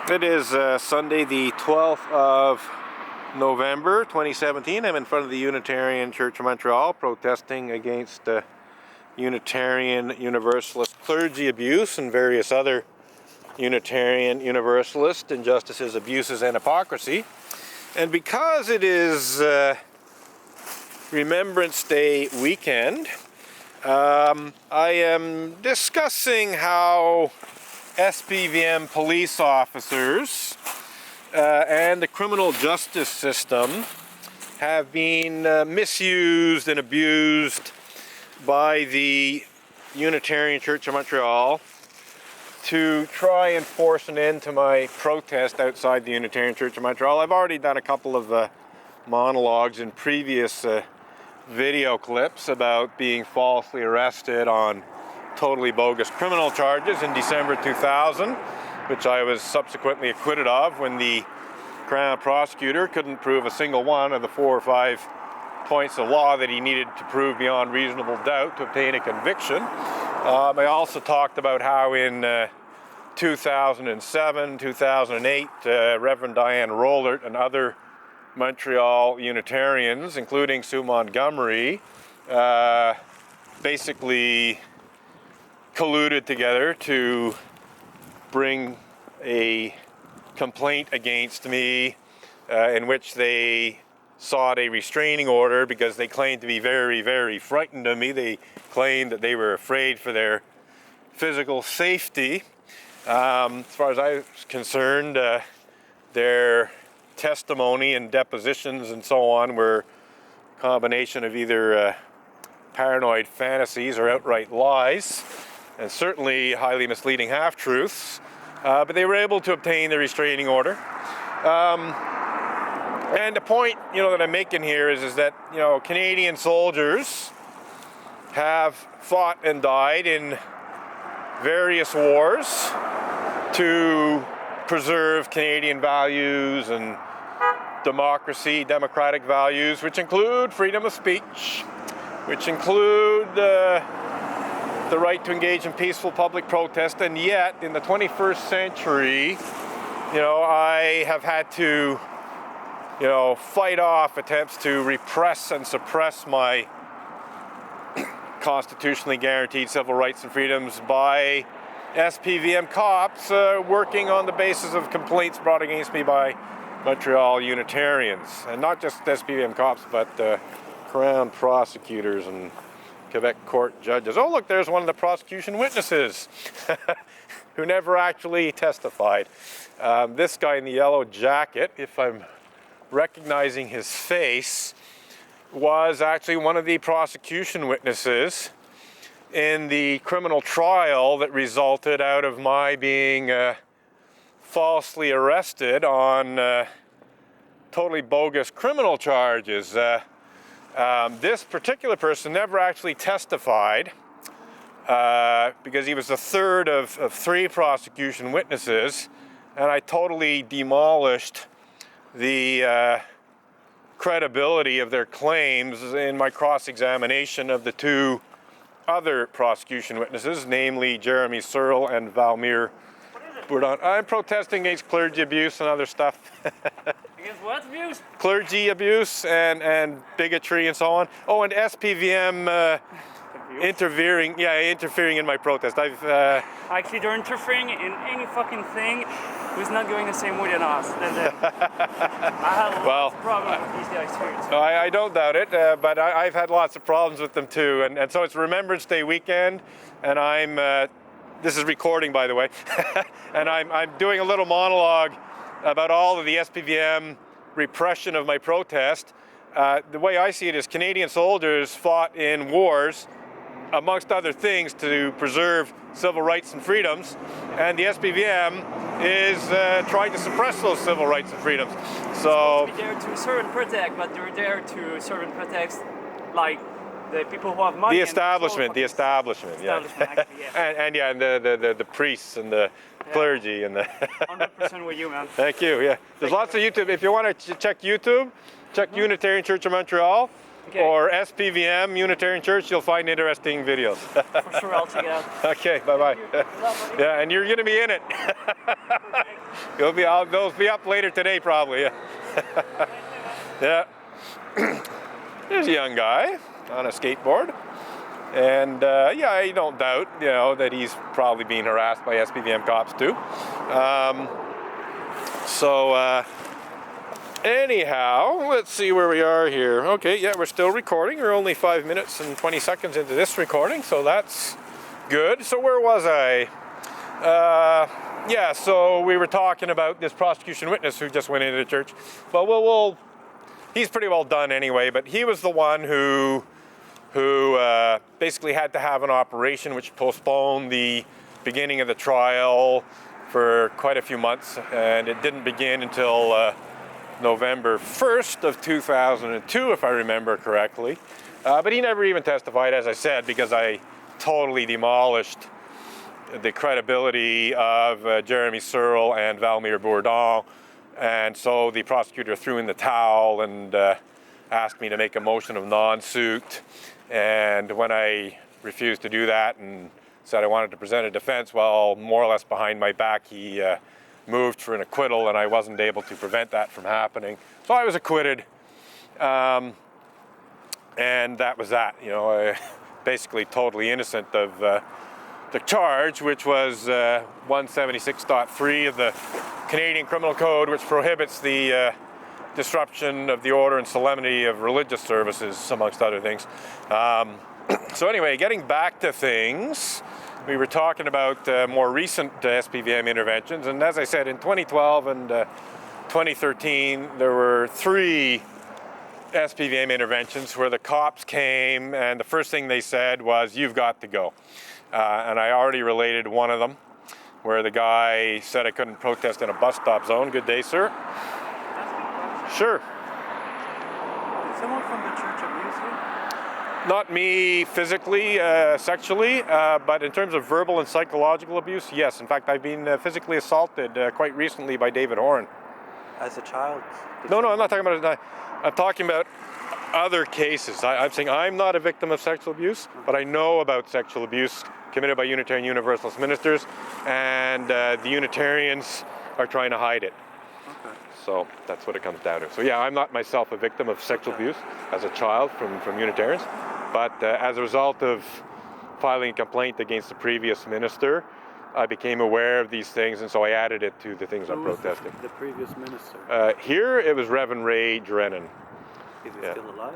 It is Sunday the 12th of November 2017. I'm in front of the Unitarian Church of Montreal protesting against Unitarian Universalist clergy abuse and various other Unitarian Universalist injustices, abuses, and hypocrisy. And because it is Remembrance Day weekend, I am discussing how SPVM police officers and the criminal justice system have been misused and abused by the Unitarian Church of Montreal to try and force an end to my protest outside the Unitarian Church of Montreal. I've already done a couple of monologues in previous video clips about being falsely arrested on totally bogus criminal charges in December 2000, which I was subsequently acquitted of when the Crown prosecutor couldn't prove a single one of the 4 or 5 points of law that he needed to prove beyond reasonable doubt to obtain a conviction. I also talked about how in 2007, 2008, Reverend Diane Rollert and other Montreal Unitarians, including Sue Montgomery, basically colluded together to bring a complaint against me in which they sought a restraining order because they claimed to be very, very frightened of me. They claimed that they were afraid for their physical safety. As far as I was concerned, their testimony and depositions and so on were a combination of either paranoid fantasies or outright lies, and certainly highly misleading half-truths, but they were able to obtain the restraining order. And the point, that I'm making here is that, Canadian soldiers have fought and died in various wars to preserve Canadian values and democracy, democratic values, which include freedom of speech, which include the right to engage in peaceful public protest. And yet, in the 21st century, I have had to, fight off attempts to repress and suppress my constitutionally guaranteed civil rights and freedoms by SPVM cops working on the basis of complaints brought against me by Montreal Unitarians. And not just SPVM cops, but Crown prosecutors and Quebec court judges. Oh, look, there's one of the prosecution witnesses who never actually testified. This guy in the yellow jacket, if I'm recognizing his face, was actually one of the prosecution witnesses in the criminal trial that resulted out of my being falsely arrested on totally bogus criminal charges. This particular person never actually testified because he was the third of 3 prosecution witnesses, and I totally demolished the credibility of their claims in my cross-examination of the 2 other prosecution witnesses, namely Jeremy Searle and Valmir Bourdon. I'm protesting against clergy abuse and other stuff. Against what abuse? Clergy abuse and bigotry and so on. Oh, and SPVM interfering in my protest. Actually, they're interfering in any fucking thing who's not going the same way than us. I had lots of problems with these guys too. I don't doubt it, but I've had lots of problems with them too. And so it's Remembrance Day weekend, and this is recording, by the way, and I'm doing a little monologue about all of the SPVM repression of my protest. The way I see it is Canadian soldiers fought in wars, amongst other things, to preserve civil rights and freedoms, and the SPVM is trying to suppress those civil rights and freedoms. So they're there to serve and protect, but they're there to serve and protect, like, the people who have money. The establishment, yeah. Actually, yeah. and the priests and the clergy and the 100% with you, man. Thank you. Yeah, there's lots of YouTube. If you want to check YouTube, check Unitarian Church of Montreal or SPVM Unitarian Church. You'll find interesting videos. For sure, I'll check it out. Okay, bye bye. Thank you. Yeah, and you're going to be in it. They'll be up later today, probably. Yeah. Yeah. There's a young guy on a skateboard, and yeah, I don't doubt, that he's probably being harassed by SPVM cops too. Anyhow, let's see where we are here. Okay, yeah, we're still recording. We're only 5 minutes and 20 seconds into this recording, so that's good. So where was I? Yeah, so we were talking about this prosecution witness who just went into the church. Well, he's pretty well done anyway, but he was the one who basically had to have an operation which postponed the beginning of the trial for quite a few months, and it didn't begin until November 1st of 2002, if I remember correctly. But he never even testified, as I said, because I totally demolished the credibility of Jeremy Searle and Valmir Bourdon, and so the prosecutor threw in the towel and asked me to make a motion of non-suit. And when I refused to do that and said I wanted to present a defense, well, more or less behind my back, he moved for an acquittal, and I wasn't able to prevent that from happening. So I was acquitted, and that was that. Basically totally innocent of the charge, which was 176.3 of the Canadian Criminal Code, which prohibits the disruption of the order and solemnity of religious services, amongst other things. So anyway, getting back to things, we were talking about more recent SPVM interventions, and as I said, in 2012 and 2013, there were 3 SPVM interventions where the cops came, and the first thing they said was, "You've got to go." And I already related one of them, where the guy said I couldn't protest in a bus stop zone. Good day, sir. Sure. Did someone from the church abuse you? Not me physically, sexually, but in terms of verbal and psychological abuse, yes. In fact, I've been physically assaulted quite recently by David Horn. As a child? No, I'm not talking about it. I'm talking about other cases. I'm saying I'm not a victim of sexual abuse, but I know about sexual abuse committed by Unitarian Universalist ministers, and the Unitarians are trying to hide it. Okay. So that's what it comes down to. So yeah, I'm not myself a victim of sexual abuse as a child from Unitarians, but as a result of filing a complaint against the previous minister, I became aware of these things, and so I added it to the things I'm protesting. The previous minister? Here it was Reverend Ray Drennan. Is he still alive?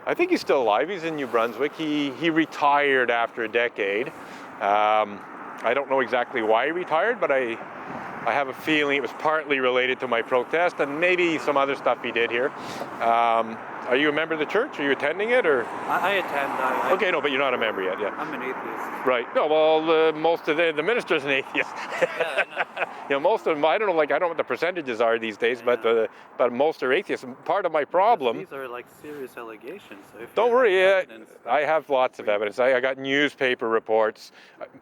I think he's still alive. He's in New Brunswick. He retired after a decade. I don't know exactly why he retired, but I have a feeling it was partly related to my protest and maybe some other stuff he did here. Are you a member of the church? Are you attending it, or? I attend. Okay, no, but you're not a member yet. Yeah. I'm an atheist. Right. No, well, most of the minister's an atheist. Yeah, most of them. I don't know. I don't know what the percentages are these days, but most are atheists. And part of my problem. These are like serious allegations. So don't worry. I have lots of evidence. I got newspaper reports.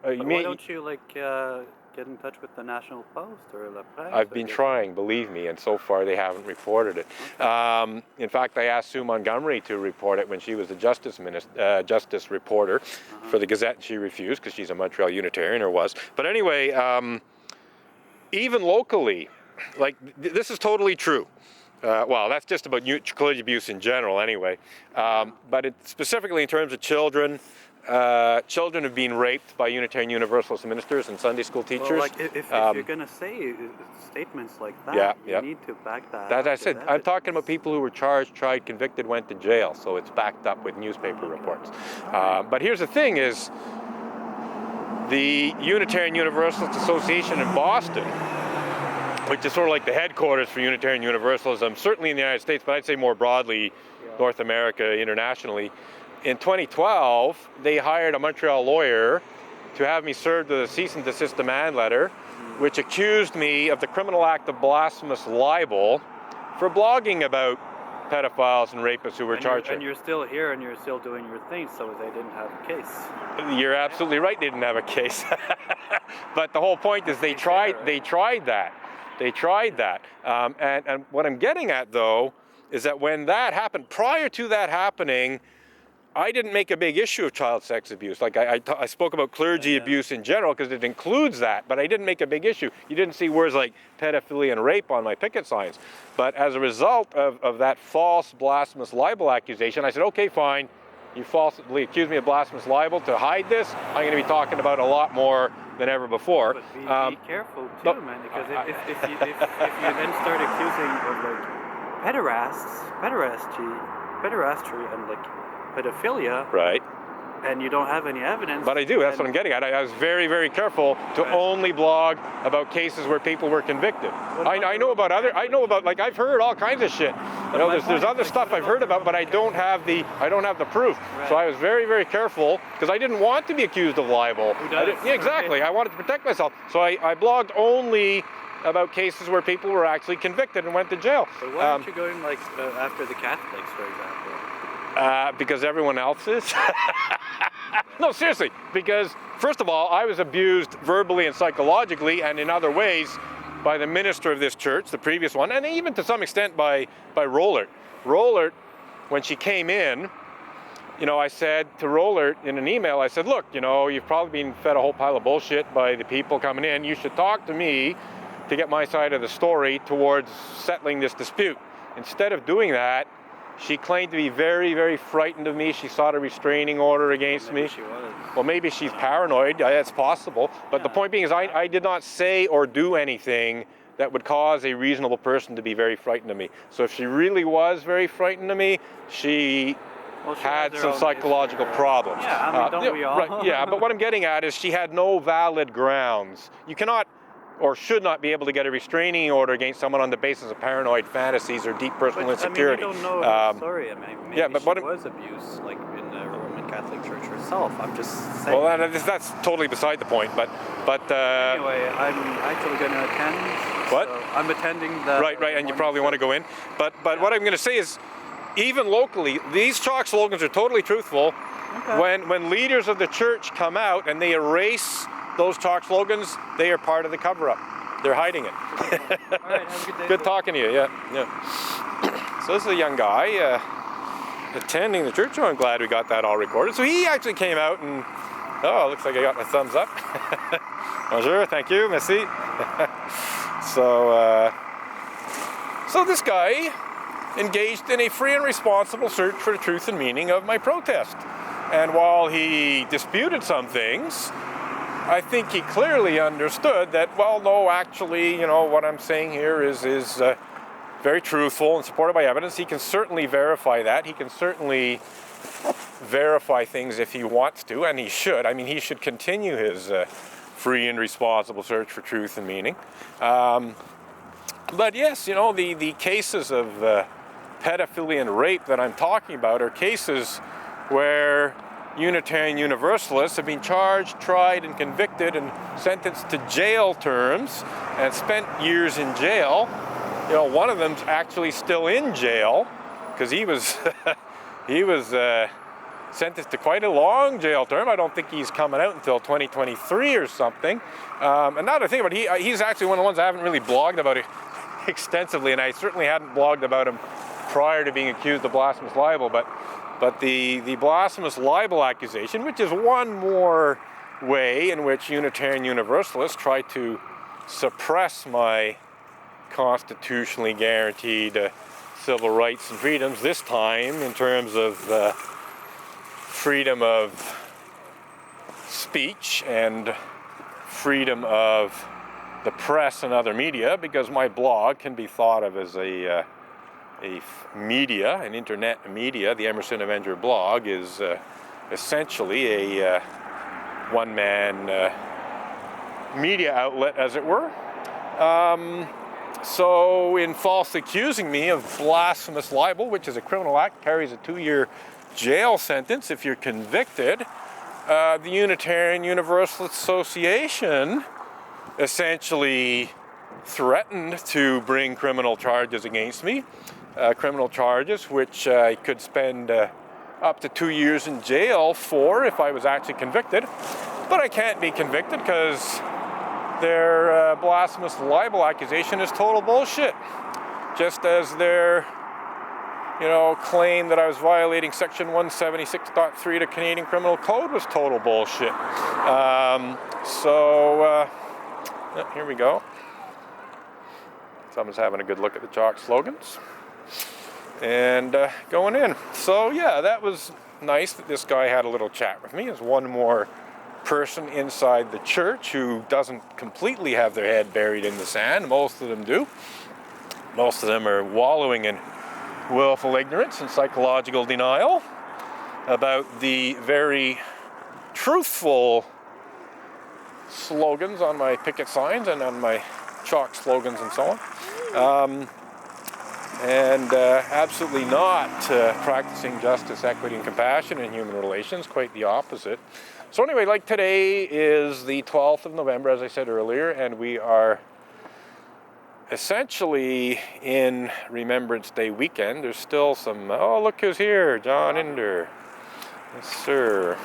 Why don't you get in touch with the National Post or La Presse? I've been trying, believe me, and so far they haven't reported it. Okay. In fact, I asked Sue Montgomery to report it when she was the justice reporter for the Gazette, and she refused because she's a Montreal Unitarian, or was. But anyway, even locally, this is totally true. Well, that's just about collegiate abuse in general anyway. But specifically in terms of children, children have been raped by Unitarian Universalist ministers and Sunday school teachers. Well, if you're going to say statements like that, you need to back that up. As I said, I'm talking about people who were charged, tried, convicted, went to jail, so it's backed up with newspaper reports. But here's the thing is, the Unitarian Universalist Association in Boston, which is sort of like the headquarters for Unitarian Universalism, certainly in the United States, but I'd say more broadly, North America, internationally. In 2012, they hired a Montreal lawyer to have me served with a cease and desist demand letter, which accused me of the criminal act of blasphemous libel for blogging about pedophiles and rapists who were charged. And you're still here and you're still doing your thing, so they didn't have a case. You're absolutely right, they didn't have a case. But the whole point is they tried that. And what I'm getting at, though, is that when that happened, prior to that happening, I didn't make a big issue of child sex abuse. Like I spoke about clergy abuse in general because it includes that, but I didn't make a big issue. You didn't see words like pedophilia and rape on my picket signs. But as a result of that false blasphemous libel accusation, I said, okay, fine. You falsely accuse me of blasphemous libel to hide this. I'm going to be talking about a lot more than ever before. But be careful too, man, because if you then start accusing of like pederastry and like pedophilia, right? And you don't have any evidence. But I do. That's what I'm getting at. I was very, very careful to only blog about cases where people were convicted. I know about like I've heard all kinds of shit. You know, there's other stuff I've heard about, but I don't have the proof. Right. So I was very, very careful because I didn't want to be accused of libel. Yeah, exactly. I wanted to protect myself. So I blogged only about cases where people were actually convicted and went to jail. But why aren't you going like after the Catholics, for example? Because everyone else is. No, seriously. Because first of all, I was abused verbally and psychologically, and in other ways, by the minister of this church, the previous one, and even to some extent by Rollert. Rollert, when she came in, you know, I said to Rollert in an email, I said, look, you know, you've probably been fed a whole pile of bullshit by the people coming in. You should talk to me to get my side of the story towards settling this dispute. Instead of doing that, she claimed to be very, very frightened of me. She sought a restraining order against me. She was. Well, maybe she's paranoid. That's possible. But the point being is I did not say or do anything that would cause a reasonable person to be very frightened of me. So if she really was very frightened of me, she had some psychological problems. Yeah, I mean, don't we all? Right, yeah, but what I'm getting at is she had no valid grounds. You cannot or should not be able to get a restraining order against someone on the basis of paranoid fantasies or deep personal insecurity. I mean, we don't know her story. I mean, maybe yeah, but she was abused, like in the Roman Catholic Church herself. I'm just saying. Well, that's totally beside the point. But anyway, I'm actually going to attend. What? So I'm attending the. Right, and you probably want to go in. But what I'm going to say is, even locally, these chalk slogans are totally truthful. Okay. When leaders of the church come out and they erase those chalk slogans, they are part of the cover-up. They're hiding it. All right, have a good day. Good talking to you, yeah. So this is a young guy attending the church. Oh, I'm glad we got that all recorded. So he actually came out and, looks like I got my thumbs up. Bonjour, thank you, merci. So this guy engaged in a free and responsible search for the truth and meaning of my protest. And while he disputed some things, I think he clearly understood that, well, no, actually, you know, what I'm saying here is very truthful and supported by evidence. He can certainly verify that. He can certainly verify things if he wants to, and he should. I mean, he should continue his free and responsible search for truth and meaning. But yes, you know, the cases of pedophilia and rape that I'm talking about are cases where Unitarian Universalists have been charged, tried, and convicted and sentenced to jail terms and spent years in jail. You know, one of them's actually still in jail because he was sentenced to quite a long jail term. I don't think he's coming out until 2023 or something. And now that I think about it, he's actually one of the ones I haven't really blogged about it extensively, and I certainly hadn't blogged about him prior to being accused of blasphemous libel. But the blasphemous libel accusation, which is one more way in which Unitarian Universalists try to suppress my constitutionally guaranteed civil rights and freedoms, this time in terms of freedom of speech and freedom of the press and other media, because my blog can be thought of as a media, an internet media. The Emerson Avenger blog is essentially a one-man media outlet, as it were. So in falsely accusing me of blasphemous libel, which is a criminal act, carries a 2-year jail sentence if you're convicted, the Unitarian Universalist Association essentially threatened to bring criminal charges against me. Criminal charges which I could spend up to 2 years in jail for if I was actually convicted. But I can't be convicted because their blasphemous libel accusation is total bullshit. Just as their claim that I was violating section 176.3 of the Canadian Criminal Code was total bullshit. Here we go. Someone's having a good look at the chalk slogans. And going in. So yeah, that was nice that this guy had a little chat with me. There's one more person inside the church who doesn't completely have their head buried in the sand. Most of them do. Most of them are wallowing in willful ignorance and psychological denial about the very truthful slogans on my picket signs and on my chalk slogans and so on. Absolutely not practicing justice, equity, and compassion in human relations, quite the opposite. So anyway, like today is the 12th of November, as I said earlier, and we are essentially in Remembrance Day weekend. There's still some, oh, look who's here, John Inder. Yes, sir.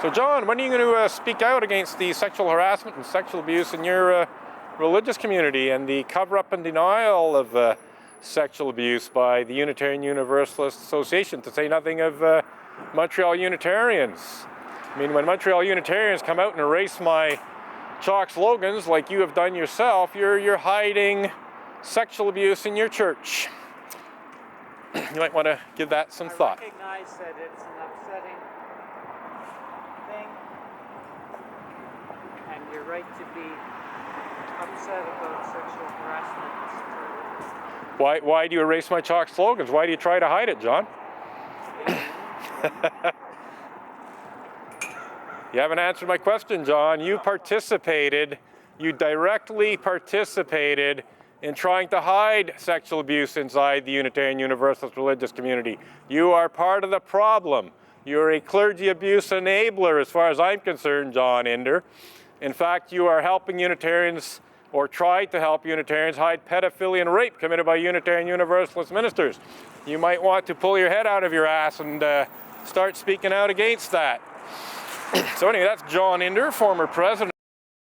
So John, when are you going to speak out against the sexual harassment and sexual abuse in your religious community and the cover-up and denial of sexual abuse by the Unitarian Universalist Association, to say nothing of Montreal Unitarians? I mean, when Montreal Unitarians come out and erase my chalk slogans like you have done yourself, you're hiding sexual abuse in your church. You might want to give that some thought. I recognize that it's an upsetting thing, and you're right to be upset about sexual harassment. Why do you erase my chalk slogans? Why do you try to hide it, John? You haven't answered my question, John. You directly participated in trying to hide sexual abuse inside the Unitarian Universalist religious community. You are part of the problem. You're a clergy abuse enabler as far as I'm concerned, John Inder. In fact, you are helping Unitarians, or tried to help Unitarians, hide pedophilia and rape committed by Unitarian Universalist ministers. You might want to pull your head out of your ass and start speaking out against that. So anyway, that's John Inder, former president